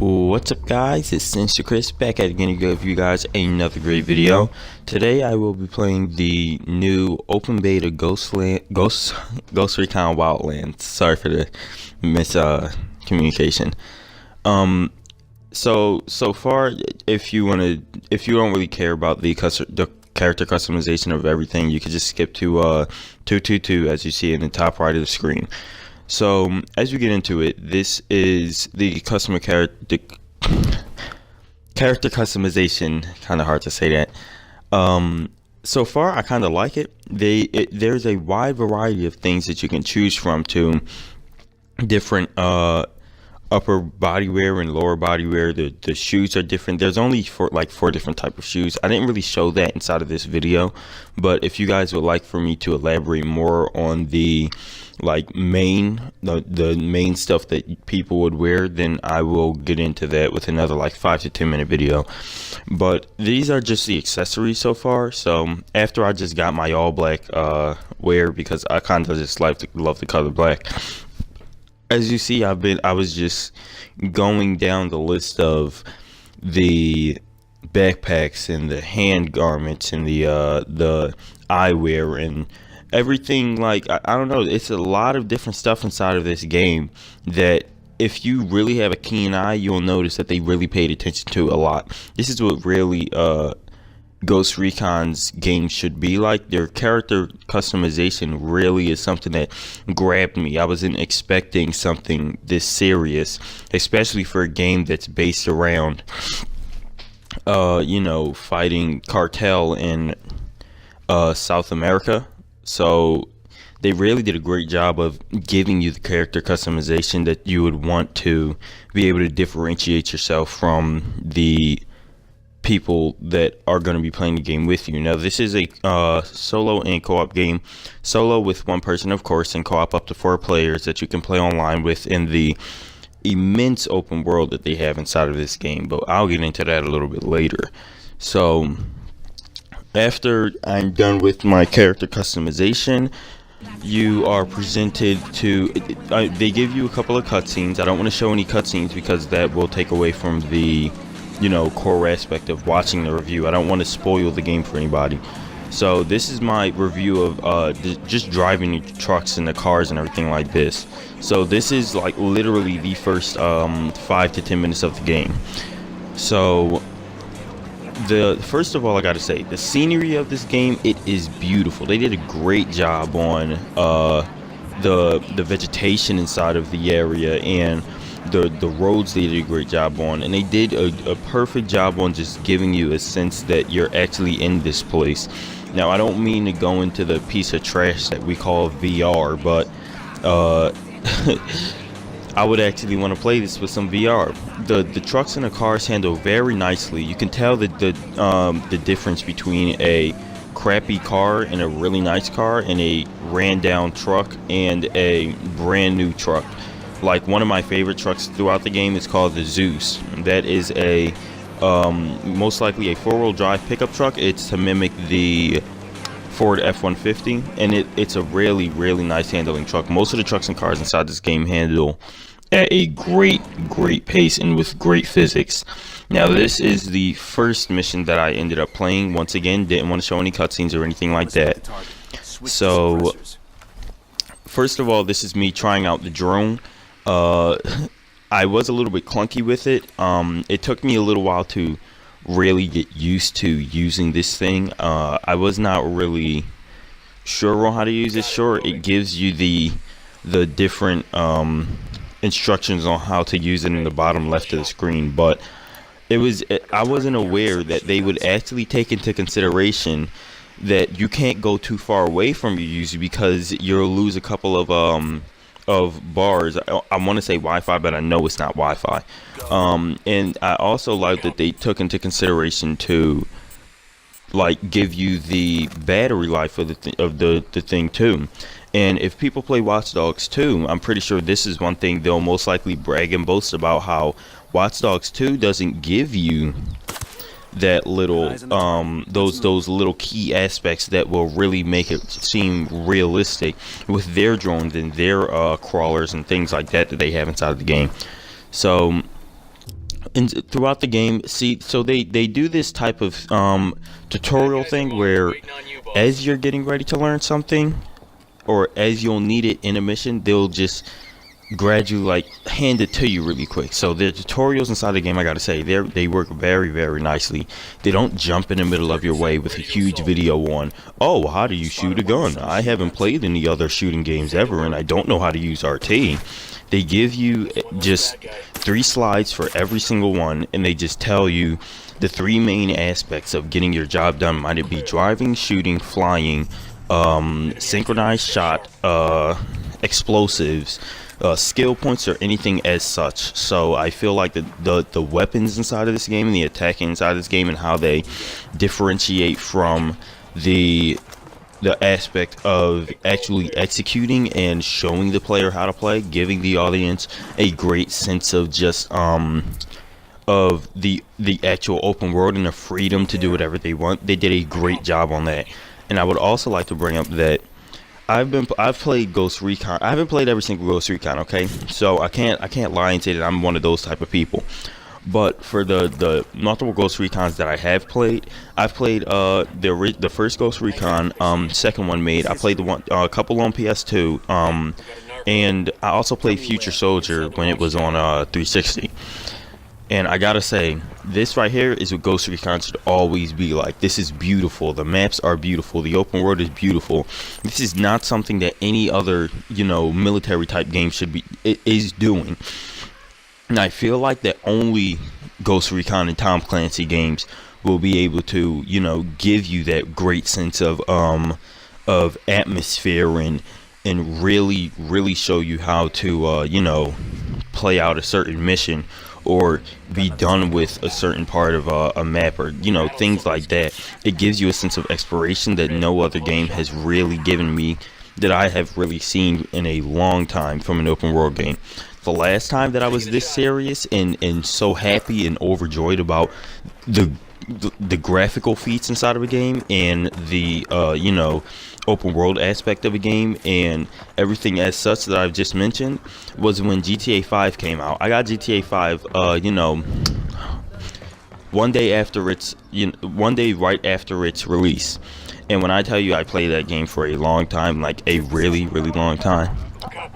What's up, guys? It's Sinister Chris back at again to give you guys another great video. Today I will be playing the new open beta Ghost Recon Wildlands. Sorry for the miscommunication. So far, if you don't really care about the character customization of everything, you can just skip to 222 as you see in the top right of the screen. So as we get into it, this is the character customization. Kind of hard to say that. So far, I kind of like it. There's a wide variety of things that you can choose from, to different upper body wear and lower body wear. The shoes are different. There's only four different types of shoes. I didn't really show that inside of this video, but if you guys would like for me to elaborate more on the main stuff that people would wear, then I will get into that with another 5 to 10 minute video. But these are just the accessories so far. So after I just got my all black wear, because I kind of just love the color black. As you see, I was just going down the list of the backpacks and the hand garments and the eyewear and everything. I don't know, it's a lot of different stuff inside of this game that if you really have a keen eye, you'll notice that they really paid attention to a lot. This is what really Ghost Recon's game should be like. Their character customization really is something that grabbed me. I wasn't expecting something this serious, especially for a game that's based around fighting cartel in South America. So they really did a great job of giving you the character customization that you would want to be able to differentiate yourself from the people that are going to be playing the game with you. Now, this is a solo and co-op game. Solo with one person, of course, and co-op up to 4 players that you can play online with in the immense open world that they have inside of this game. But I'll get into that a little bit later. So after I'm done with my character customization, you are presented to they give you a couple of cutscenes. I don't want to show any cutscenes because that will take away from the core aspect of watching the review. I don't want to spoil the game for anybody. So this is my review of just driving the trucks and the cars and everything like this. So this is literally the first 5 to 10 minutes of the game. So first of all, I gotta say, the scenery of this game, it is beautiful. They did a great job on the vegetation inside of the area, and the roads they did a great job on, and they did a perfect job on just giving you a sense that you're actually in this place. Now, I don't mean to go into the piece of trash that we call VR, but I would actually want to play this with some VR. The trucks and the cars handle very nicely. You can tell the difference between a crappy car and a really nice car, and a ran down truck and a brand new truck. One of my favorite trucks throughout the game is called the Zeus. That is a most likely a 4-wheel drive pickup truck. It's to mimic the Ford F-150, and it's a really nice handling truck. Most of the trucks and cars inside this game handle at a great pace and with great physics. Now, this is the first mission that I ended up playing. Once again, didn't want to show any cutscenes or anything like that. So first of all, this is me trying out the drone. I was a little bit clunky with it. It took me a little while to really get used to using this thing. I was not really sure on how to use it. Sure, it gives you the different instructions on how to use it in the bottom left of the screen, but I wasn't aware that they would actually take into consideration that you can't go too far away from your user because you'll lose a couple of bars. I want to say Wi-Fi, but I know it's not Wi-Fi. And I also like that they took into consideration to give you the battery life of the thing too. And if people play Watch Dogs 2, I'm pretty sure this is one thing they'll most likely brag and boast about, how Watch Dogs 2 doesn't give you that little those little key aspects that will really make it seem realistic with their drones and their crawlers and things like that they have inside of the game. So and throughout the game, see, so they do this type of tutorial thing where as you're getting ready to learn something, or as you'll need it in a mission, they'll just gradually like hand it to you really quick. So the tutorials inside the game, I gotta say, they work very nicely. They don't jump in the middle of your way with a huge video on, oh, how do you shoot a gun? I haven't played any other shooting games ever, and I don't know how to use RT. They give you just 3 slides for every single one, and they just tell you the 3 main aspects of getting your job done. Might it be driving, shooting, flying, synchronized shot, explosives, skill points, or anything as such. So I feel like the weapons inside of this game and the attacking inside of this game and how they differentiate from the aspect of actually executing and showing the player how to play, giving the audience a great sense of just of the actual open world and the freedom to do whatever they want. They did a great job on that. And I would also like to bring up that I've played Ghost Recon. I haven't played every single Ghost Recon, okay? So I can't lie and say that I'm one of those type of people. But for the multiple Ghost Recons that I have played, I've played the first Ghost Recon, second one made. I played the one a couple on PS2, and I also played Future Soldier when it was on 360. And I gotta say, this right here is what Ghost Recon should always be like. This is beautiful. The maps are beautiful. The open world is beautiful. This is not something that any other, military type game is doing. And I feel like that only Ghost Recon and Tom Clancy games will be able to, give you that great sense of atmosphere and really show you how to, play out a certain mission or be done with a certain part of a map, or things like that. It gives you a sense of exploration that no other game has really given me, that I have really seen in a long time from an open world game. The last time that I was this serious and so happy and overjoyed about the graphical feats inside of a game and the open world aspect of a game and everything as such that I've just mentioned was when GTA 5 came out. I got GTA 5 one day right after its release. And when I tell you I played that game for a long time, like a really long time,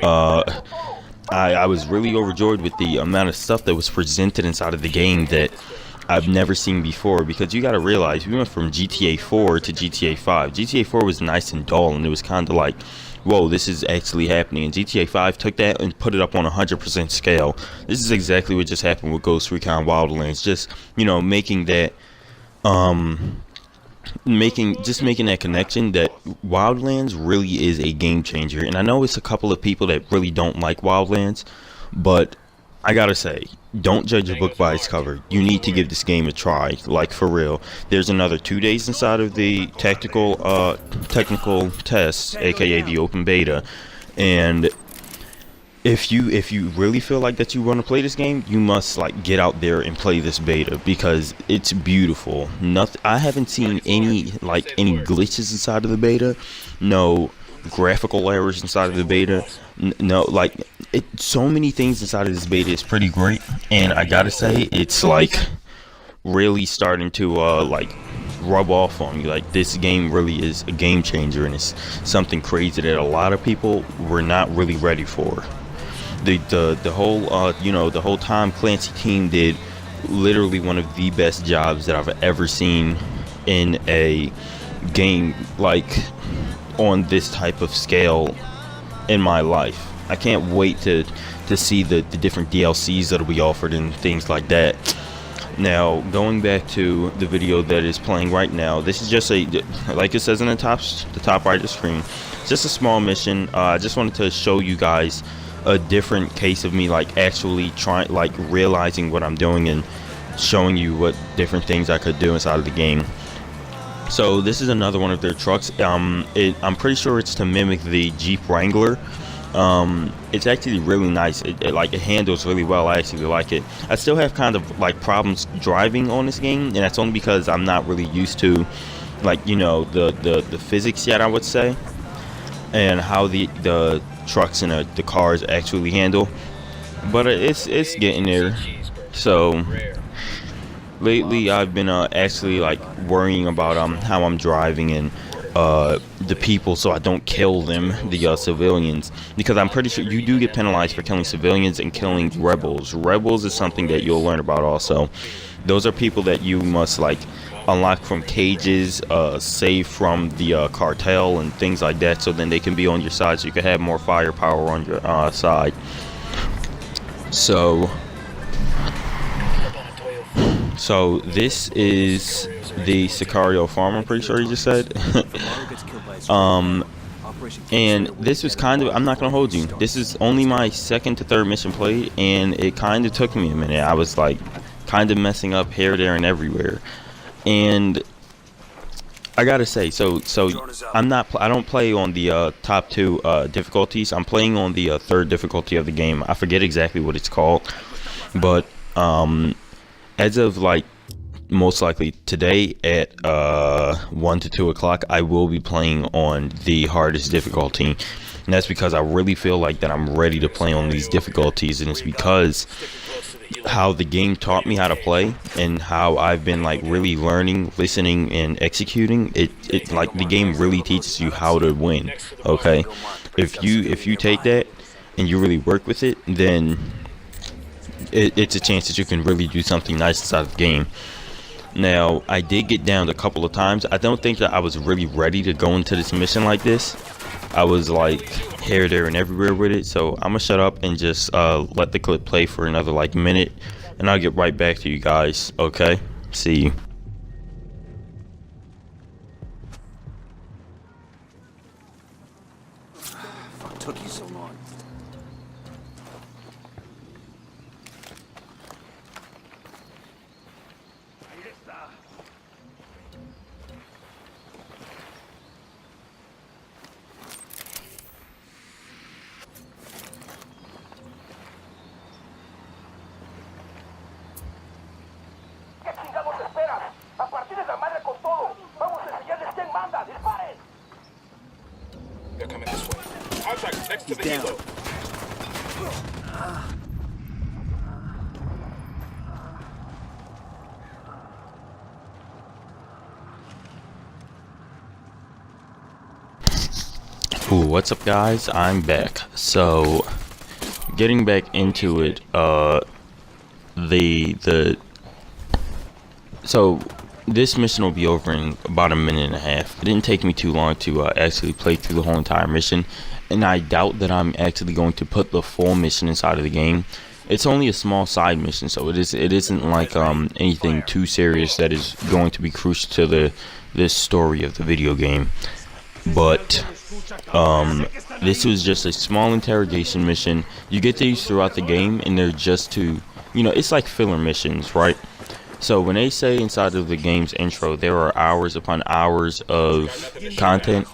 I was really overjoyed with the amount of stuff that was presented inside of the game that I've never seen before. Because you gotta realize, we went from GTA 4 to GTA 5. GTA 4 was nice and dull, and it was kind of like, whoa, this is actually happening. And GTA 5 took that and put it up on 100% scale. This is exactly what just happened with Ghost Recon Wildlands. Just, making that, making that connection that Wildlands really is a game changer. And I know it's a couple of people that really don't like Wildlands, but I gotta say, don't judge a book by its cover. You need to give this game a try, like for real. There's another 2 days inside of the technical tests, aka the open beta, and if you really feel like that you want to play this game, you must get out there and play this beta, because it's beautiful. I haven't seen any glitches inside of the beta, no graphical errors inside of the beta, so many things inside of this beta is pretty great. And I gotta say, it's really starting to rub off on you. This game really is a game changer, and it's something crazy that a lot of people were not really ready for. The whole Tom Clancy team did literally one of the best jobs that I've ever seen in a game on this type of scale in my life. I can't wait to see the different DLCs that'll be offered and things like that. Now, going back to the video that is playing right now, this is just like it says in the top right of the screen, it's just a small mission. I just wanted to show you guys a different case of me actually trying, realizing what I'm doing and showing you what different things I could do inside of the game. So this is another one of their trucks. I'm pretty sure it's to mimic the Jeep Wrangler. It's actually really nice. It handles really well. I actually like it. I still have kind of problems driving on this game, and that's only because I'm not really used to the physics yet, I would say, and how the trucks and the cars actually handle. But it's getting there. So lately I've been actually like worrying about how I'm driving and the people, so I don't kill them, the civilians, because I'm pretty sure you do get penalized for killing civilians and killing rebels. Rebels is something that you'll learn about also. Those are people that you must like unlock from cages, save from the cartel and things like that, so then they can be on your side, so you can have more firepower on your side. So this is the Sicario farm, I'm pretty sure you just said. And this was kind of, I'm not gonna hold you, this is only my second to third mission played, and it kind of took me a minute. I was like kind of messing up here, there, and everywhere. And I gotta say, so I don't play on the top two difficulties. I'm playing on the third difficulty of the game. I forget exactly what it's called, but as of like most likely today at 1 to 2 o'clock, I will be playing on the hardest difficulty, and that's because I really feel like that I'm ready to play on these difficulties, and it's because how the game taught me how to play and how I've been like really learning, listening, and executing it like the game really teaches you how to win. Okay, if you take that and you really work with it, then it's a chance that you can really do something nice inside the game. Now, I did get downed a couple of times. I don't think that I was really ready to go into this mission like this. I was like here, there, and everywhere with it. So I'm gonna shut up and just let the clip play for another like minute, and I'll get right back to you guys. Okay, see you. Fuck took you so long. They're coming this way. Contact next to the helo. Ooh, what's up guys? I'm back. So getting back into it, so this mission will be over in about a minute and a half. It didn't take me too long to actually play through the whole entire mission, and I doubt that I'm actually going to put the full mission inside of the game. It's only a small side mission, so it isn't like anything too serious that is going to be crucial to this story of the video game. But this was just a small interrogation mission. You get these throughout the game, and they're just to, it's like filler missions, right? So when they say inside of the game's intro there are hours upon hours of content,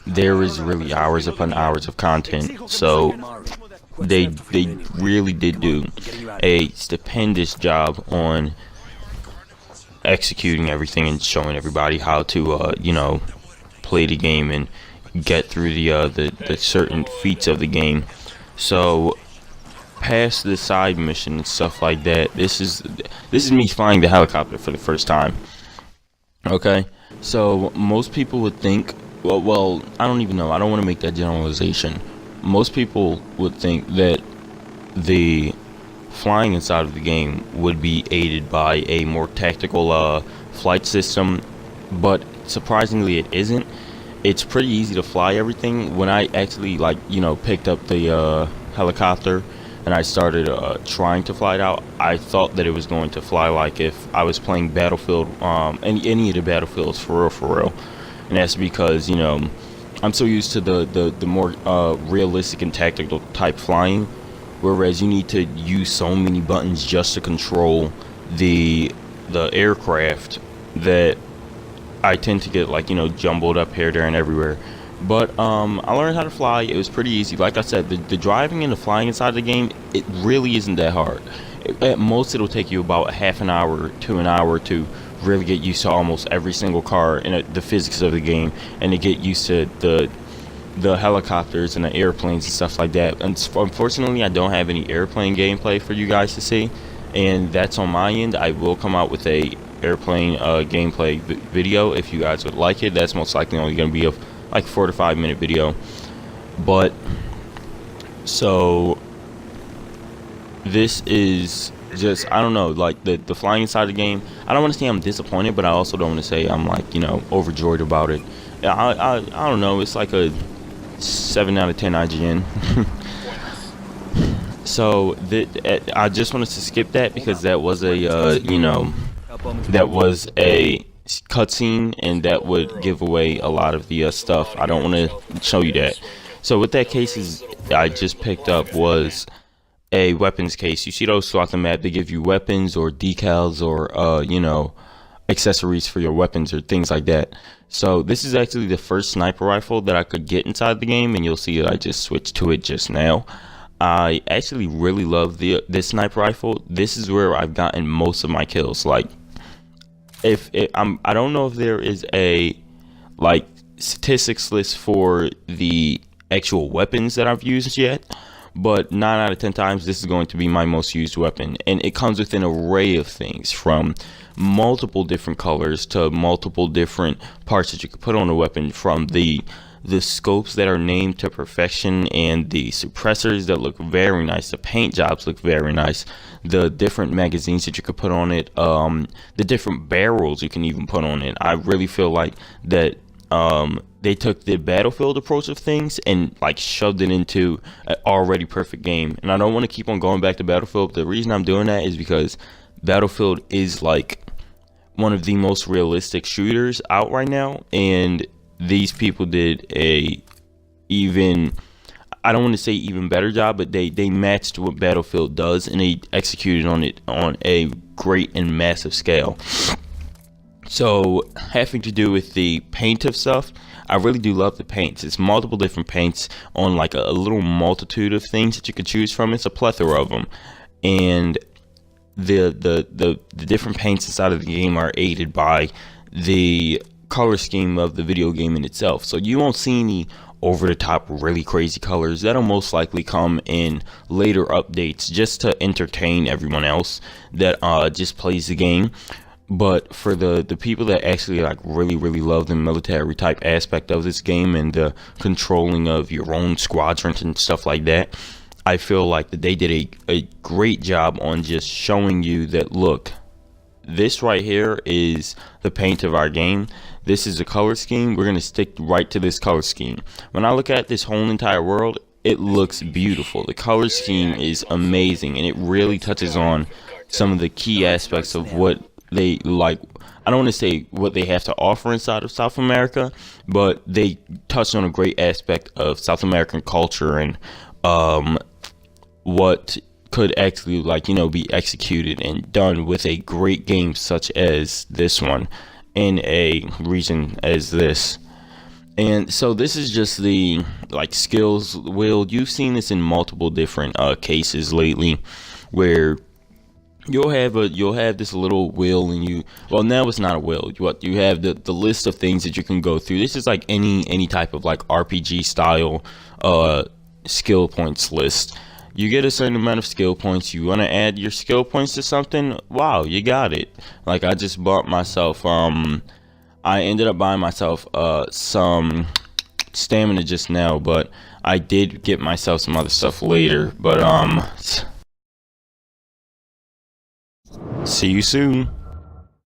there is really hours upon hours of content. So they really did do a stupendous job on executing everything and showing everybody how to play the game and get through the certain feats of the game. So past the side mission and stuff like that, this is me flying the helicopter for the first time. Okay, so most people would think, well, I don't even know, I don't want to make that generalization. Most people would think that the flying inside of the game would be aided by a more tactical flight system, but surprisingly it isn't. It's pretty easy to fly everything. When I actually picked up the helicopter and I started trying to fly it out, I thought that it was going to fly like if I was playing Battlefield, any of the Battlefields for real. And that's because I'm so used to the more realistic and tactical type flying, whereas you need to use so many buttons just to control the aircraft that I tend to get jumbled up here, there, and everywhere. But I learned how to fly. It was pretty easy. Like I said, the driving and the flying inside the game, it really isn't that hard. At most, it'll take you about half an hour to an hour to really get used to almost every single car and the physics of the game, and to get used to the helicopters and the airplanes and stuff like that. And unfortunately, I don't have any airplane gameplay for you guys to see, and that's on my end. I will come out with a airplane gameplay video if you guys would like it. That's most likely only going to be a like 4 to 5 minute video. But so this is just, I don't know, like the flying side of the game. I don't want to say I'm disappointed, but I also don't want to say I'm like, you know, overjoyed about it. I don't know, it's like a 7 out of 10 IGN. So I just wanted to skip that because that was a you know, that was a cutscene, and that would give away a lot of the stuff. I don't want to show you that. So with that case I just picked up was a weapons case. You see those throughout the map, they give you weapons or decals or you know, accessories for your weapons or things like that. So this is actually the first sniper rifle that I could get inside the game, and you'll see that I just switched to it just now. I actually really love this sniper rifle. This is where I've gotten most of my kills. Like, I don't know if there is a like statistics list for the actual weapons that I've used yet, but 9 out of 10 times this is going to be my most used weapon, and it comes with an array of things from multiple different colors to multiple different parts that you could put on a weapon, from the scopes that are named to perfection, and the suppressors that look very nice, the paint jobs look very nice, the different magazines that you could put on it, the different barrels you can even put on it. I really feel like that they took the Battlefield approach of things and like shoved it into an already perfect game. And I don't want to keep on going back to Battlefield. The reason I'm doing that is because Battlefield is like one of the most realistic shooters out right now, and these people did a even, I don't want to say even better job, but they matched what Battlefield does, and they executed on it on a great and massive scale. So having to do with the paint of stuff, I really do love the paints. It's multiple different paints on like a little multitude of things that you can choose from. It's a plethora of them, and the different paints inside of the game are aided by the color scheme of the video game in itself. So you won't see any over the top really crazy colors. That'll most likely come in later updates just to entertain everyone else that just plays the game. But for the people that actually like really love the military type aspect of this game and the controlling of your own squadrons and stuff like that, I feel like that they did a great job on just showing you that, look, this right here is the paint of our game. This is the color scheme. We're going to stick right to this color scheme. When I look at this whole entire world, it looks beautiful. The color scheme is amazing, and it really touches on some of the key aspects of what they like. I don't want to say what they have to offer inside of South America, but they touch on a great aspect of South American culture and what could actually, like, you know, be executed and done with a great game such as this one in a region as this. And so this is just the like skills wheel. You've seen this in multiple different cases lately, where you'll have this little wheel, and well, now it's not a wheel. You have the list of things that you can go through. This is like any type of like RPG style skill points list. You get a certain amount of skill points. You want to add your skill points to something, wow, you got it. Like, I just bought myself I ended up buying myself some stamina just now, but I did get myself some other stuff later. But see you soon.